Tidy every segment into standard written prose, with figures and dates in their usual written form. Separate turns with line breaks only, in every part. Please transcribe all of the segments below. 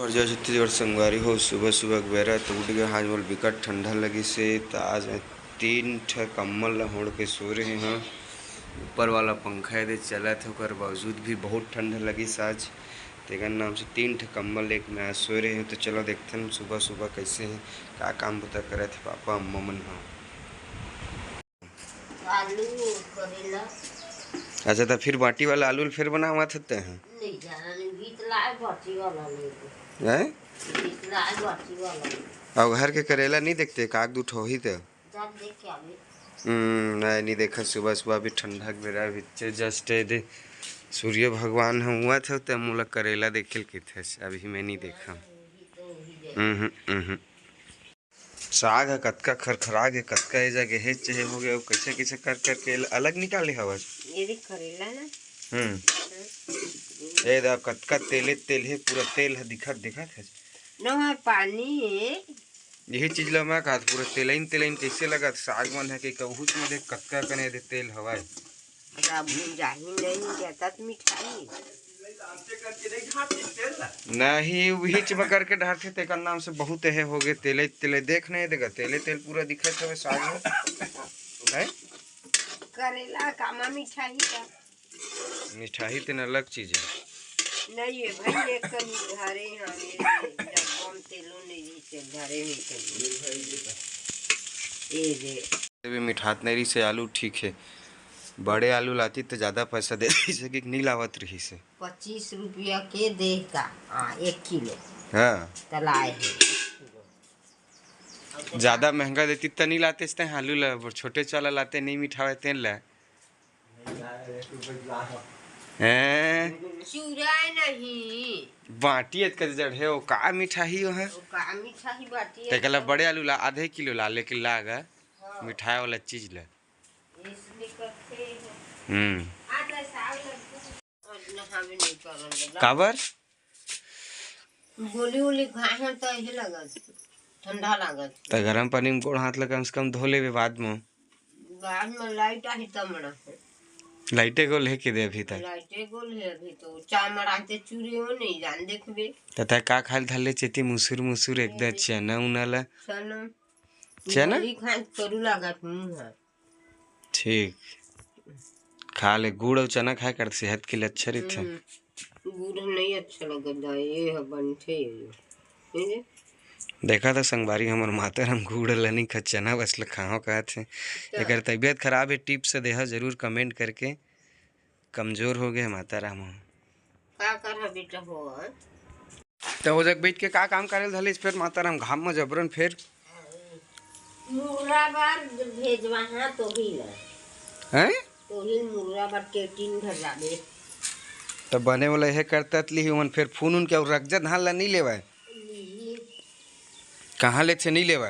और जो छत्तीसगढ़ संगवारी हो सुबह सुबह बेरा तो उठ गया आज मोल बिकट ठंडा लगी से तो आज मैं 3 ठा कम्बल ला ओढ़ के सो रहे हैं। ऊपर वाला पंखा यदि चला था कर बावजूद भी बहुत ठंडा लगी आज तेकर नाम से 3 ठा कम्बल लेके मैं आज सो रहे हैं। तो चलो देखते हैं सुबह सुबह कैसे है क्या काम बता करे थे पापा अम्मा मन।
आलू करेला।
अच्छा तो फिर बाटी वाला आलू फिर बनावा थे हैं
नहीं जाना नहीं बीत लाए बाटी वाला ले
हैं
बीत लाए बाटी वाला।
और घर के करेला नहीं देखते काग दूठ हो ही तो
जा देख के आवे।
नहीं देखा सुबह सुबह भी ठंडा मेरा बिच्चे जस्ट दे सूर्य भगवान हुआ था तो मुला करेला देखिल कि थे अभी मैं नहीं देखा। साग है कतका खरखरा गे कतका ए जगह है चाहे हो गया कैसे कैसे कर करके अलग निकाले हवा
ये देख करेला ना।
ए दा कतका तेल है पूरा तेल है दिखत है
ना है पानी है
यही चीज ला मैं कहा पूरा तेलाइन कैसे लगा साग मन है कि कहूच में देख कतका कने दे तेल हवा
जाही नहीं जाता तो मिठाई
नहीं बीच में करके ढारते ते का नाम से बहुत है हो गए तेले देख नहीं देगा तेल पूरा दिखत है साग है
करेला कामा मिठाई का
मिठाई तो अलग चीज है
नहीं है भाई एक कमी धारे हमें कम तेलो नहीं तेल धारे में ये दे
मिठात नहीं से आलू ठीक है बड़े आलू लाती तो ज्यादा पैसा दे से कि नहीं लावत रही से
25 रुपया के दे का 1 किलो।
हाँ
तलाए है
ज्यादा महंगा देती तो नहीं लाते इसते आलू ला छोटे चाला लाते नहीं मिठावे तेल ला हैं
चूरा नहीं
बाटी का जड़ है वो का मिठाई हो है
का मिठाई बाटी
ते कला बड़े आलू ला आधे किलो ला लेकिन लागा मिठाई वाला चीज ला काबर
गोली उली खाए तो ये लगत ठंडा लागत
तो गरम पानी में गोड़ हाथ लगा कम से कम धो लेवे बाद में
लाइट आई तब मना
लाइटे को लेके दे अभी तक
लाइटे गोल है अभी तो चाय मराते चूरे हो नहीं जान देखबे
तथा का खाल धले चेती मुसुर एकदम चना उनाला
चना खाए करू लागत मुंह
ठीक खा ले गुड़ और चना खाए कर सेहत के लिए अच्छा रहता
गुड़ नहीं अच्छा लगता ये बनते
देखा था संगवारी हमर माता हम गुड़ ला नहीं खा चना बस ल खाओ कहा थे अगर तबीयत खराब है टिप से देहा जरूर कमेंट करके कमजोर हो गए माता राम
का कर बेटा हो
तो हो जग बैठ के का काम करे धले फिर माता राम घाम में जबरन फिर
मुर्रा बार भेजवा हां तो ही ला
हैं
तो ही मुर्रा बार केटिन घर जाबे
तो बने वाला है करता ली हुन फिर फोन उन के रख जा धान ला नहीं लेवा कहाँ ले से नहीं लेवा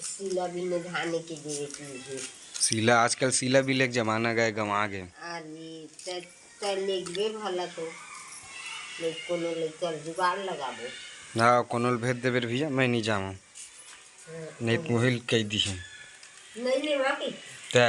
सीला भी ने धाने के दे
सीला आजकल सीला भी लेक जमाना गए गंवा गए
अरे त लेगबे भला तो ले कोनो ले चल जुगाड़ लगाबो
हां कोनो भेज देबे भैया मैं नहीं जाऊं नहीं मोहिल कह दी है
नहीं लेवा के
ता